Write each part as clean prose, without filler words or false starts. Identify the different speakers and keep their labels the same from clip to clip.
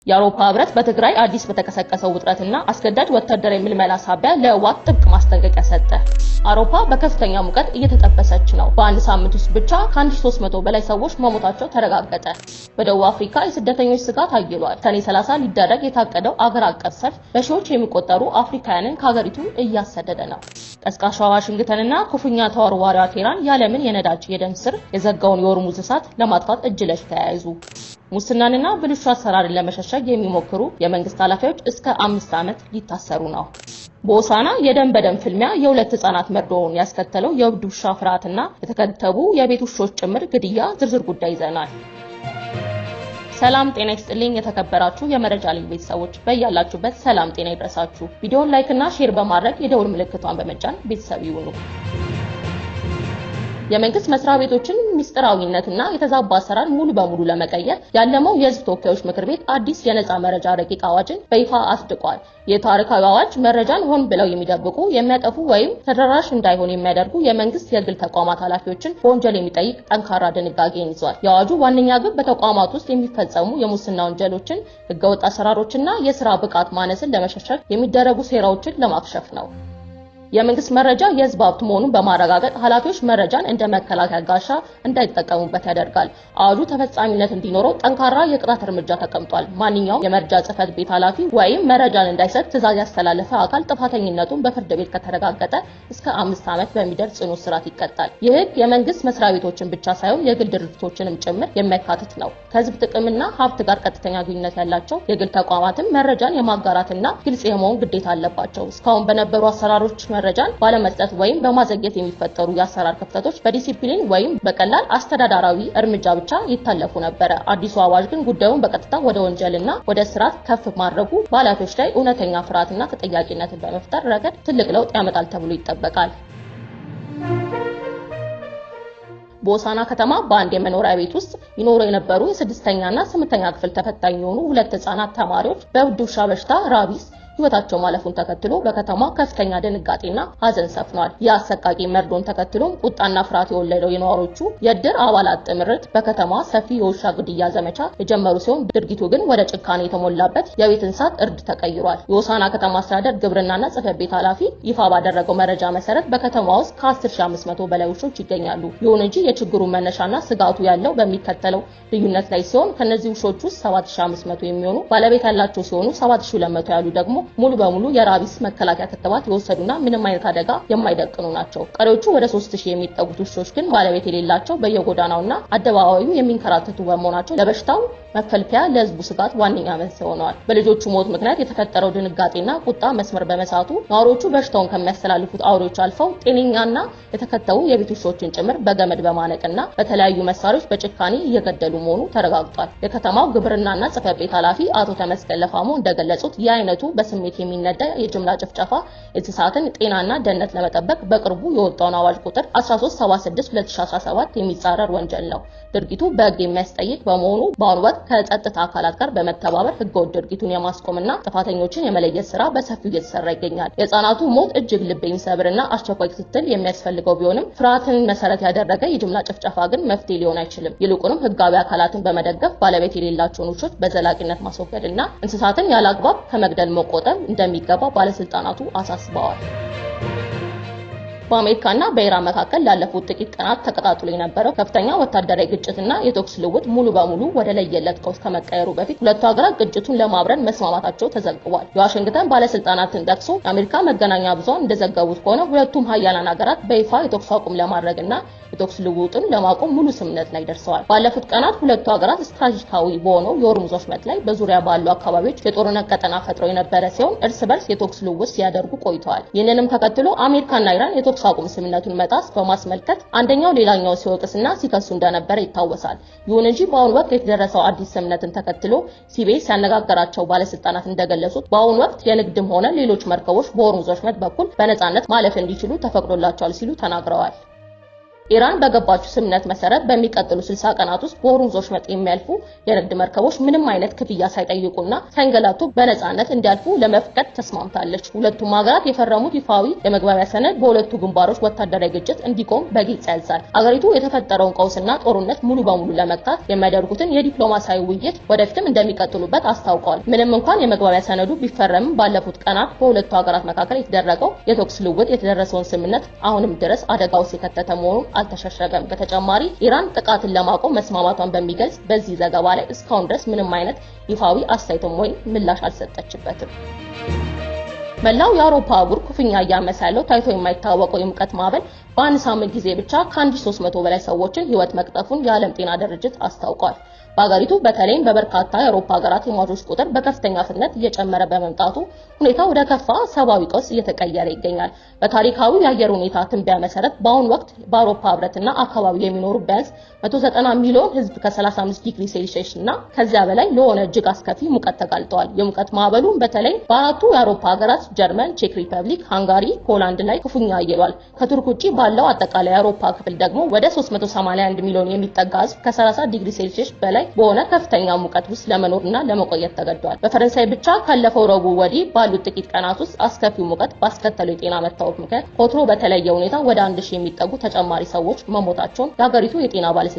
Speaker 1: የአውሮፓ ህብረት በትግራይ አዲስ በተቀሰቀሰው ውጥረትና አስገዳጅ ወታደራዊ ምልመላ ሳቢያ ለህወሓት ጥብቅ ማስጠንቀቂያ ሰጠ። አውሮፓ በከፍተኛ ሙቀት እየተጠበሰች ነው። በአንድ ሳምንት ውስጥ ብቻ ከ1300 በላይ ሰዎች መሞታቸው ተረጋገጠ። በደቡብ አፍሪካ የስደተኞች ስጋት አይሏል። ሰኔ 30 ሊደረግ የታቀደው አገር አቀፍ ሰልፍ በሺዎች የሚቆጠሩ አፍሪካውያንን ከሀገሪቱ እያሰደደ ነው። ቀስቃሿ ዋሽንግተንና ኩፍኛ ተወርዋሪዋ ቴህራን የዓለምን የነዳጅ የደም ስር የዘጋውን የሆርሙዝ እሳት ለማጥፋት እጅ ለእጅ ተያይዙ። ሙስናንና ብልሹ አሰራርን ለመሸሸግ የሚሞክሩ የመንግስት ኃላፊዎች እስከ 5 ዓመት ሊታሰሩ ነው። በሆሳዕና የደም በደም ፍልሚያ የሁለት ህጻናት መርዶውን ያስከተለው የእብድ ውሻ ፍርሃትና የተከተቡ የቤት ውሾች ጭምር ግድያ ዝርዝር ጉዳይ ይዘናል። ሰላም ጤና ይስጥልኝ የተከበራችሁ የመረጃ ሊንክ ቤተሰቦች በእያላችሁበት ሰላም ጤና ይድረሳችሁ። ቪዲዮውን ላይክ እና ሼር በማድረግ የደውል ምልክቷን በመጫን ቤተሰብ ይሁኑ። የመንግስት መስሪያ ቤቶችን ሚስጥራዊነትና የተዛባ አሰራር ሙሉ በሙሉ ለመቀየር ያለመው የህዝብ ተወካዮች ምክር ቤት አዲስ የነጻ መረጃ ረቂቅ አዋጅን በይፋ አጽድቋል። የታሪካዊ አዋጅ መረጃን ሆን ብለው የሚደብቁ የሚያጠፉ ወይም ተደራሽ እንዳይሆን የሚያደርጉ የመንግስት የግል ተቋማት ኃላፊዎችን በወንጀል የሚጠይቅ ጠንካራ ድንጋጌን ይዟል። የአዋጁ ዋነኛ ግብ በተቋማት ውስጥ የሚፈጸሙ የሙስና ወንጀሎችን፣ ህገወጥ አሰራሮችና የስራ ብቃት ማነስን ለመሸሸግ የሚደረጉ ሴራዎችን ለማክሸፍ ነው። የመንግስት መረጃ የህዝብ ሀብት መሆኑን በማረጋገጥ ኃላፊዎች መረጃን እንደ መከላከያ ጋሻ እንዳይጠቀሙበት ያደርጋል። አዋጁ ተፈጻሚነት እንዲኖረው ጠንካራ የቅጣት እርምጃ ተቀምጧል። ማንኛውም የመረጃ ጽህፈት ቤት ኃላፊ ወይም መረጃን እንዳይሰጥ ትዕዛዝ ያስተላለፈ አካል ጥፋተኝነቱን በፍርድ ቤት ከተረጋገጠ እስከ 5 ዓመት በሚደርስ ጽኑ እስራት ይቀጣል። ይህ ህግ የመንግስት መስሪያ ቤቶችን ብቻ ሳይሆን የግል ድርጅቶችንም ጭምር የሚያካትት ነው። ከህዝብ ጥቅምና ሀብት ጋር ቀጥተኛ ግንኙነት ያላቸው የግል ተቋማትም መረጃን የማጋራትና ግልጽ የመሆን ግዴታ አለባቸው። እስካሁን በነበሩ አሰራሮች መረጃን ባለመስጠት ወይም በማዘግየት የሚፈጠሩ የአሰራር ክፍተቶች በዲሲፕሊን ወይም በቀላል አስተዳደራዊ እርምጃ ብቻ ይታለፉ ነበር። አዲሱ አዋጅ ግን ጉዳዩን በቀጥታ ወደ ወንጀልና ወደ እስራት ከፍ ማድረጉ በኃላፊዎች ላይ እውነተኛ ፍርሃትና ተጠያቂነትን በመፍጠር ረገድ ትልቅ ለውጥ ያመጣል ተብሎ ይጠበቃል። በሆሳዕና ከተማ በአንድ የመኖሪያ ቤት ውስጥ ይኖሩ የነበሩ የ6ኛና 8ኛ ክፍል ተፈታኝ የሆኑ ሁለት ህጻናት ተማሪዎች በእብድ ውሻ በሽታ ራቢስ ህይወታቸው ማለፉን ተከትሎ በከተማው ከፍተኛ ድንጋጤና ሀዘን ሰፍኗል። የአሰቃቂ መርዶን ተከትሎም ቁጣና ፍርሃት የወለደው የነዋሪዎቹ የእድር አባላት ጥምረት በከተማዋ ሰፊ የውሻ ግድያ ዘመቻ የጀመሩ ሲሆን ድርጊቱ ግን ወደ ጭካኔ የተሞላበት የቤት እንስሳት እርድ ተቀይሯል። የሆሳዕና ከተማ አስተዳደር ግብርናና ጽሕፈት ቤት ኃላፊ ይፋ ባደረገው መረጃ መሰረት በከተማዋ ውስጥ ከ10500 በላይ ውሾች ይገኛሉ። ይሁን እንጂ የችግሩ መነሻና ስጋቱ ያለው በሚከተለው ልዩነት ላይ ሲሆን ከነዚህ ውሾች ውስጥ 7500 የሚሆኑ ባለቤት ያላቸው ሲሆኑ 7200 ያሉ ደግሞ ሙሉ በሙሉ የራቢስ መከላከያ ክትባት የወሰዱና ምንም አይነት አደጋ የማይደቅኑ ናቸው። ቀሪዎቹ ወደ 3000 የሚጠጉት ውሾች ግን ባለቤት የሌላቸው በየጎዳናውና አደባባዩ የሚንከራተቱ በመሆናቸው ለበሽታው መፈልፈያ ለህዝቡ ስጋት ዋነኛ መንስኤ ሆነዋል። በልጆቹ ሞት ምክንያት የተፈጠረው ድንጋጤና ቁጣ መስመር በመሳቱ ነዋሪዎቹ በሽታውን ከሚያስተላልፉት አውሬዎች አልፈው ጤነኛና የተከተቡ የቤት ውሾችን ጭምር በገመድ በማነቅና በተለያዩ መሳሪያዎች በጭካኔ እየገደሉ መሆኑ ተረጋግጧል። የከተማው ግብርናና ጽሕፈት ቤት ኃላፊ አቶ ተመስገን ለፋሞ እንደገለጹት የአይነቱ በስሜት የሚነዳ የጅምላ ጭፍጨፋ እንስሳትን ጤናና ደህንነት ለመጠበቅ በቅርቡ የወጣውን አዋጅ ቁጥር 1376/2017 የሚጻረር ወንጀል ነው። ድርጊቱ በህግ የሚያስጠይቅ በመሆኑ በአሁኑ ወቅት ከጸጥታ አካላት ጋር በመተባበር ህገወጥ ድርጊቱን የማስቆምና ጥፋተኞችን የመለየት ስራ በሰፊው እየተሰራ ይገኛል። የህፃናቱ ሞት እጅግ ልብ የሚሰብርና አስቸኳይ ክትትል የሚያስፈልገው ቢሆንም ፍርሃትን መሰረት ያደረገ የጅምላ ጭፍጨፋ ግን መፍትሄ ሊሆን አይችልም። ይልቁንም ህጋዊ አካላትን በመደገፍ ባለቤት የሌላቸውን ውሾች በዘላቂነት ማስወገድና እንስሳትን ያለአግባብ ከመግደል መቆጠብ እንደሚገባ ባለስልጣናቱ አሳስበዋል። በአሜሪካና በኢራን መካከል ላለፉት ጥቂት ቀናት ተቀጣጥሎ የነበረው ከፍተኛ ወታደራዊ ግጭትና የተኩስ ልውውጥ ሙሉ በሙሉ ወደ ለየለት ቀውስ ከመቀየሩ በፊት ሁለቱ ሀገራት ግጭቱን ለማብረድ መስማማታቸው ተዘግቧል። የዋሽንግተን ባለስልጣናትን ጠቅሶ የአሜሪካ መገናኛ ብዙሃን እንደዘገቡት ከሆነ ሁለቱም ሀያላን ሀገራት በይፋ የተኩስ አቁም ለማድረግና የተኩስ ልውውጥን ለማቆም ሙሉ ስምምነት ላይ ደርሰዋል። ባለፉት ቀናት ሁለቱ ሀገራት ስትራቴጂካዊ በሆነው የሆርሙዝ ወሽመጥ ላይ በዙሪያ ባሉ አካባቢዎች የጦርነት ቀጠና ፈጥረው የነበረ ሲሆን እርስ በርስ የተኩስ ልውውጥ ሲያደርጉ ቆይተዋል። ይህንንም ተከትሎ አሜሪካና ኢራን የተኩስ አቁም ስምምነቱን መጣስ በማስመልከት አንደኛው ሌላኛው ሲወቅስና ሲከሱ እንደነበረ ይታወሳል። ይሁን እንጂ በአሁኑ ወቅት የተደረሰው አዲስ ስምምነትን ተከትሎ ሲቢኤስ ያነጋገራቸው ባለስልጣናት እንደገለጹት በአሁኑ ወቅት የንግድም ሆነ ሌሎች መርከቦች በሆርሙዝ ወሽመጥ በኩል በነጻነት ማለፍ እንዲችሉ ተፈቅዶላቸዋል ሲሉ ተናግረዋል። ኢራን በገባችው ስምምነት መሰረት በሚቀጥሉ 60 ቀናት ውስጥ በሆርሙዝ ወሽመጥ የሚያልፉ የንግድ መርከቦች ምንም አይነት ክፍያ ሳይጠይቁና ሳይንገላቱ በነጻነት እንዲያልፉ ለመፍቀድ ተስማምታለች። ሁለቱም ሀገራት የፈረሙት ይፋዊ የመግባቢያ ሰነድ በሁለቱ ግንባሮች ወታደራዊ ግጭት እንዲቆም በግልጽ ያዛል። አገሪቱ የተፈጠረውን ቀውስና ጦርነት ሙሉ በሙሉ ለመግታት የሚያደርጉትን የዲፕሎማሲያዊ ውይይት ወደፊትም እንደሚቀጥሉበት አስታውቀዋል። ምንም እንኳን የመግባቢያ ሰነዱ ቢፈረምም ባለፉት ቀናት በሁለቱ ሀገራት መካከል የተደረገው የተኩስ ልውውጥ የተደረሰውን ስምምነት አሁንም ድረስ አደጋ ውስጥ የከተተ መሆኑን አልተሸሸገም። በተጨማሪ ኢራን ጥቃትን ለማቆም መስማማቷን በሚገልጽ በዚህ ዘገባ ላይ እስካሁን ድረስ ምንም አይነት ይፋዊ አስተያየትም ወይም ምላሽ አልሰጠችበትም። መላው የአውሮፓ አህጉር ክፉኛ እያመሰ ያለው ታይቶ የማይታወቀው የሙቀት ማዕበል በአንድ ሳምንት ጊዜ ብቻ ከ1300 በላይ ሰዎችን ህይወት መቅጠፉን የዓለም ጤና ድርጅት አስታውቋል። በአገሪቱ በተለይም በበርካታ የአውሮፓ ሀገራት የሟቾች ቁጥር በከፍተኛ ፍጥነት እየጨመረ በመምጣቱ ሁኔታው ወደ ከፋ ሰብአዊ ቀውስ እየተቀየረ ይገኛል። በታሪካዊ የአየር ሁኔታ ትንበያ መሰረት በአሁኑ ወቅት በአውሮፓ ህብረትና አካባቢው የሚኖሩ ቢያንስ 190 ሚሊዮን ህዝብ ከ35 ዲግሪ ሴልሺየስ እና ከዚያ በላይ ለሆነ እጅግ አስከፊ ሙቀት ተጋልጠዋል። የሙቀት ማዕበሉ በተለይ በአራቱ የአውሮፓ ሀገራት ጀርመን፣ ቼክ ሪፐብሊክ፣ ሃንጋሪ፣ ፖላንድ ላይ ክፉኛ አይሏል። ከቱርክ ውጪ ባለው አጠቃላይ የአውሮፓ ክፍል ደግሞ ወደ 381 ሚሊዮን የሚጠጋ ህዝብ ከ30 ዲግሪ ሴልሺየስ በላይ በሆነ ከፍተኛ ሙቀት ውስጥ ለመኖርና ለመቆየት ተገዷል። በፈረንሳይ ብቻ ካለፈው ረቡዕ ወዲህ ባሉት ጥቂት ቀናት ውስጥ አስከፊው ሙቀት ባስከተለው የጤና መታወክ ምክንያት ኮትሮ በተለየ ሁኔታ ወደ 1000 የሚጠጉ ተጨማሪ ሰዎች መሞታቸውን የሀገሪቱ የጤና ባለስልጣን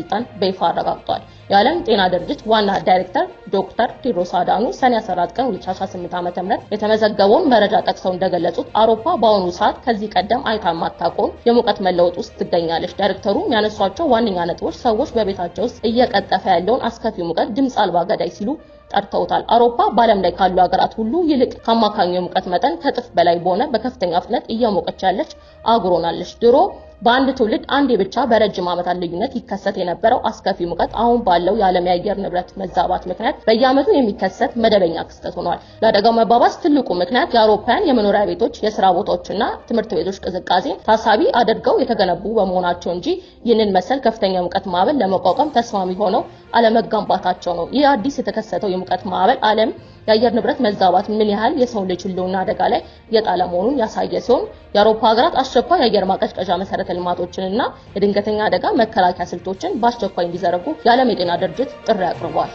Speaker 1: በይፋ አረጋግጧል። የዓለም ጤና ድርጅት ዋና ዳይሬክተር ዶክተር ቴድሮስ አዳኖ ሰኔ 14 ቀን 2018 ዓ.ም የተመዘገበውን መረጃ ጠቅሰው እንደገለጹት አውሮፓ በአሁኑ ሰዓት ከዚህ ቀደም አይታ የማታውቀውን የሙቀት መለወጥ ውስጥ ትገኛለች። ዳይሬክተሩ ያነሷቸው ዋነኛ ነጥቦች ሰዎች በቤታቸው ውስጥ እየቀጠፈ ያለውን አስከፊ ሙቀት ድምጽ አልባ ገዳይ ሲሉ ጠርተውታል። አውሮፓ በዓለም ላይ ካሉ ሀገራት ሁሉ ይልቅ ከአማካኙ የሙቀት መጠን ከጥፍ በላይ በሆነ በከፍተኛ ፍጥነት እየሞቀች ያለች አህጉር ሆናለች። ድሮ በአንድ ትውልድ አንዴ ብቻ በረጅም ዓመታት ልዩነት ይከሰት የነበረው አስከፊ ሙቀት አሁን ባለው የዓለም የአየር ንብረት መዛባት ምክንያት በየዓመቱ የሚከሰት መደበኛ ክስተት ሆኗል። ለአደጋው መባባስ ትልቁ ምክንያት የአውሮፓውያን የመኖሪያ ቤቶች፣ የሥራ ቦታዎችና ትምህርት ቤቶች ቅዝቃዜ ታሳቢ አድርገው የተገነቡ በመሆናቸው እንጂ ይህንን መሰል ከፍተኛ ሙቀት ማዕበል ለመቋቋም ተስማሚ ሆነው አለመገንባታቸው ነው። ይህ አዲስ የተከሰተው የሙቀት ማዕበል ዓለም የአየር ንብረት መዛባት ምን ያህል የሰው ልጅ ህልውና አደጋ ላይ የጣለ መሆኑን ያሳየ ሲሆን የአውሮፓ ሀገራት አስቸኳይ የአየር ማቀዝቀዣ መሰረተ ልማቶችንና የድንገተኛ አደጋ መከላከያ ስልቶችን በአስቸኳይ እንዲዘረጉ የዓለም የጤና ድርጅት ጥሪ አቅርቧል።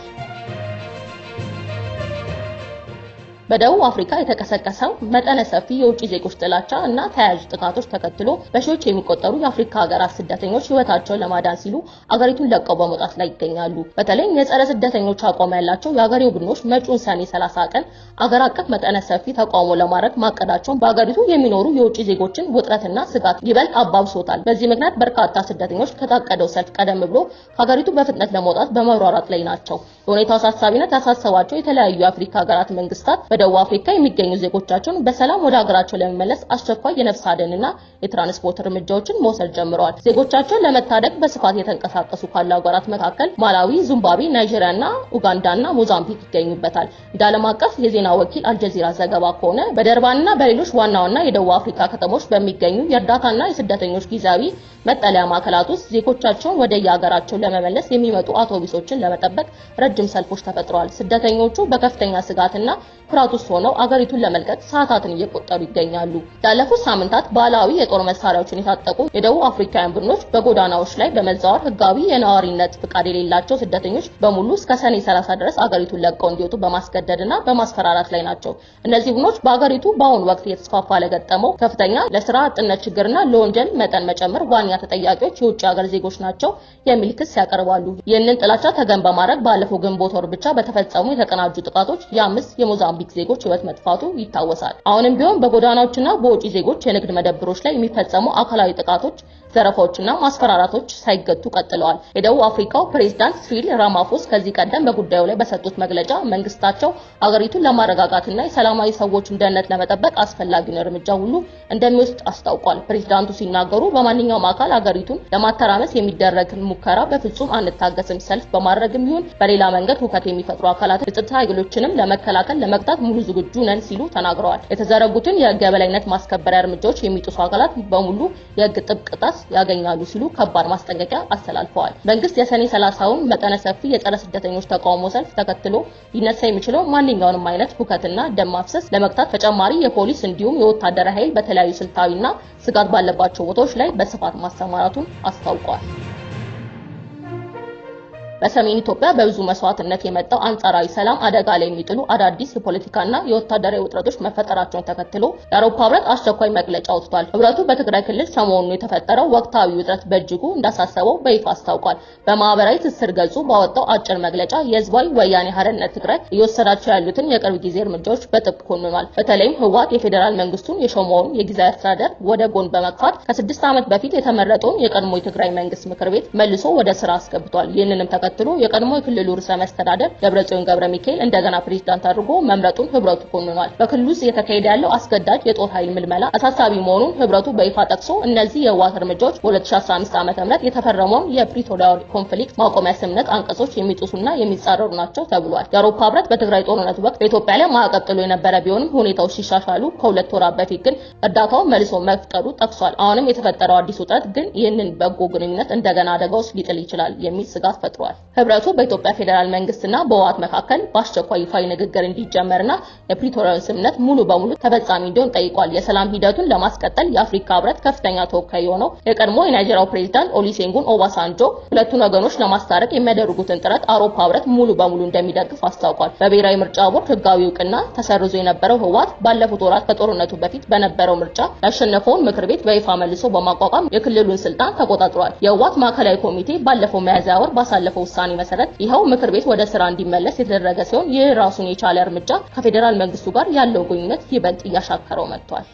Speaker 1: በደቡብ አፍሪካ የተቀሰቀሰው መጠነ ሰፊ የውጭ ዜጎች ጥላቻ እና ተያያዥ ጥቃቶች ተከትሎ በሺዎች የሚቆጠሩ የአፍሪካ ሀገራት ስደተኞች ህይወታቸውን ለማዳን ሲሉ አገሪቱን ለቀው በመውጣት ላይ ይገኛሉ። በተለይ የጸረ ስደተኞች አቋም ያላቸው የአገሬው ቡድኖች መጪውን ሰኔ 30 ቀን አገር አቀፍ መጠነ ሰፊ ተቃውሞ ለማድረግ ማቀዳቸውን በአገሪቱ የሚኖሩ የውጭ ዜጎችን ውጥረትና ስጋት ይበልጥ አባብሶታል። በዚህ ምክንያት በርካታ ስደተኞች ከታቀደው ሰልፍ ቀደም ብሎ ከሀገሪቱ በፍጥነት ለመውጣት በመሯሯጥ ላይ ናቸው። የሁኔታው አሳሳቢነት ያሳሰባቸው የተለያዩ የአፍሪካ ሀገራት መንግስታት በደቡብ አፍሪካ የሚገኙ ዜጎቻቸውን በሰላም ወደ ሀገራቸው ለመመለስ አስቸኳይ የነፍስ አድንና የትራንስፖርት እርምጃዎችን መውሰድ ጀምረዋል። ዜጎቻቸውን ለመታደግ በስፋት የተንቀሳቀሱ ካሉ ሀገራት መካከል ማላዊ፣ ዚምባብዌ፣ ናይጄሪያና ኡጋንዳና ሞዛምቢክ ይገኙበታል። እንደ ዓለም አቀፍ የዜና ወኪል አልጀዚራ ዘገባ ከሆነ በደርባንና በሌሎች ዋና ዋና የደቡብ አፍሪካ ከተሞች በሚገኙ የእርዳታና የስደተኞች ጊዜያዊ መጠለያ ማዕከላት ውስጥ ዜጎቻቸውን ወደ የሀገራቸው ለመመለስ የሚመጡ አውቶቡሶችን ለመጠበቅ ረጅም ሰልፎች ተፈጥረዋል። ስደተኞቹ በከፍተኛ ስጋትና ፍርሃት ውስጥ ሆነው አገሪቱን ለመልቀቅ ሰዓታትን እየቆጠሩ ይገኛሉ። ያለፉት ሳምንታት ባህላዊ የጦር መሳሪያዎችን የታጠቁ የደቡብ አፍሪካውያን ቡድኖች በጎዳናዎች ላይ በመዛወር ህጋዊ የነዋሪነት ፍቃድ የሌላቸው ስደተኞች በሙሉ እስከ ሰኔ 30 ድረስ አገሪቱን ለቀው እንዲወጡ በማስገደድና በማስፈራራት ላይ ናቸው። እነዚህ ቡድኖች በአገሪቱ በአሁኑ ወቅት እየተስፋፋ ለገጠመው ከፍተኛ ለስራ አጥነት ችግርና ለወንጀል መጠን መጨመር ዋነኛ ተጠያቂዎች የውጭ ሀገር ዜጎች ናቸው የሚል ክስ ያቀርባሉ። ይህንን ጥላቻ ተገን በማድረግ ባለፈው ግንቦት ወር ብቻ በተፈጸሙ የተቀናጁ ጥቃቶች የአምስት የሞዛምቢክ ዜጎች ህይወት መጥፋቱ ይታወሳል። አሁንም ቢሆን በጎዳናዎችና በውጪ ዜጎች የንግድ መደብሮች ላይ የሚፈጸሙ አካላዊ ጥቃቶች፣ ዘረፋዎችና ማስፈራራቶች ሳይገቱ ቀጥለዋል። የደቡብ አፍሪካው ፕሬዝዳንት ሲሪል ራማፎሳ ከዚህ ቀደም በጉዳዩ ላይ በሰጡት መግለጫ መንግስታቸው አገሪቱን ለማረጋጋትና የሰላማዊ ሰዎችን ደህንነት ለመጠበቅ አስፈላጊውን እርምጃ ሁሉ እንደሚወስድ አስታውቋል። ፕሬዝዳንቱ ሲናገሩ በማንኛውም አካል አገሪቱን ለማተራመስ የሚደረግ ሙከራ በፍጹም አንታገስም፣ ሰልፍ በማድረግም ይሁን በሌላ መንገድ ሁከት የሚፈጥሩ አካላት የጸጥታ ኃይሎችንም ለመከላከል ለመቅጣት ሙሉ ዝግጁ ነን ሲሉ ተናግረዋል። የተዘረጉትን የህግ የበላይነት ማስከበሪያ እርምጃዎች የሚጥሱ አካላት በሙሉ የህግ ጥብቅ ቅጣት ያገኛሉ ሲሉ ከባድ ማስጠንቀቂያ አስተላልፈዋል። መንግስት የሰኔ 30ውን መጠነ ሰፊ የጸረ ስደተኞች ተቃውሞ ሰልፍ ተከትሎ ሊነሳ የሚችለው ማንኛውንም አይነት ሁከትና ደም ማፍሰስ ለመግታት ተጨማሪ የፖሊስ እንዲሁም የወታደራዊ ኃይል በተለያዩ ስልታዊና ስጋት ባለባቸው ቦታዎች ላይ በስፋት ማሰማራቱን አስታውቋል። በሰሜን ኢትዮጵያ በብዙ መስዋዕትነት የመጣው አንጻራዊ ሰላም አደጋ ላይ የሚጥሉ አዳዲስ የፖለቲካና የወታደራዊ ውጥረቶች መፈጠራቸውን ተከትሎ የአውሮፓ ህብረት አስቸኳይ መግለጫ አውጥቷል። ህብረቱ በትግራይ ክልል ሰሞኑን የተፈጠረው ወቅታዊ ውጥረት በእጅጉ እንዳሳሰበው በይፋ አስታውቋል። በማህበራዊ ትስስር ገጹ ባወጣው አጭር መግለጫ የህዝባዊ ወያኔ ሓርነት ትግራይ እየወሰዳቸው ያሉትን የቅርብ ጊዜ እርምጃዎች በጥብቅ ኮንኗል። በተለይም ህወሓት የፌዴራል መንግስቱን የሾመውን የጊዜያዊ አስተዳደር ወደ ጎን በመግፋት ከ6 ዓመት በፊት የተመረጠውን የቀድሞ የትግራይ መንግስት ምክር ቤት መልሶ ወደ ስራ አስገብቷል። ይህንንም ተከትሎ የቀድሞ የክልሉ ርዕሰ መስተዳደር ደብረጽዮን ገብረ ሚካኤል እንደገና ፕሬዝዳንት አድርጎ መምረጡን ህብረቱ ኮንኗል። በክልሉ ውስጥ የተካሄደ ያለው አስገዳጅ የጦር ኃይል ምልመላ አሳሳቢ መሆኑን ህብረቱ በይፋ ጠቅሶ እነዚህ የህወሓት እርምጃዎች በ2015 ዓ.ም የተፈረመውን የፕሪቶሪያ ኮንፍሊክት ማቆሚያ ስምምነት አንቀጾች የሚጥሱና የሚጻረሩ ናቸው ተብሏል። የአውሮፓ ህብረት በትግራይ ጦርነት ወቅት በኢትዮጵያ ላይ ማዕቀብ ጥሎ የነበረ ቢሆንም ሁኔታዎች ሲሻሻሉ ከ2 ወራት በፊት ግን እርዳታውን መልሶ መፍጠሩ ጠቅሷል። አሁንም የተፈጠረው አዲስ ውጥረት ግን ይህንን በጎ ግንኙነት እንደገና አደጋ ውስጥ ሊጥል ይችላል የሚል ስጋት ፈጥሯል። ህብረቱ በኢትዮጵያ ፌዴራል መንግስትና በህወሓት መካከል በአስቸኳይ ይፋዊ ንግግር እንዲጀመርና የፕሪቶሪያውን ስምምነት ሙሉ በሙሉ ተፈጻሚ እንዲሆን ጠይቋል። የሰላም ሂደቱን ለማስቀጠል የአፍሪካ ህብረት ከፍተኛ ተወካይ የሆነው የቀድሞ የናይጄሪያው ፕሬዝዳንት ኦሉሴጉን ኦባሳንጆ ሁለቱን ወገኖች ለማስታረቅ የሚያደርጉትን ጥረት አውሮፓ ህብረት ሙሉ በሙሉ እንደሚደግፍ አስታውቋል። በብሔራዊ ምርጫ ቦርድ ህጋዊ እውቅና ተሰርዞ የነበረው ህወሓት ባለፉት ወራት ከጦርነቱ በፊት በነበረው ምርጫ ያሸነፈውን ምክር ቤት በይፋ መልሶ በማቋቋም የክልሉን ስልጣን ተቆጣጥሯል። የህወሓት ማዕከላዊ ኮሚቴ ባለፈው ሚያዝያ ወር ባሳለፈው ውሳኔ መሰረት ይኸው ምክር ቤት ወደ ስራ እንዲመለስ የተደረገ ሲሆን ይህ ራሱን የቻለ እርምጃ ከፌዴራል መንግስቱ ጋር ያለው ግንኙነት ይበልጥ እያሻከረው መጥቷል።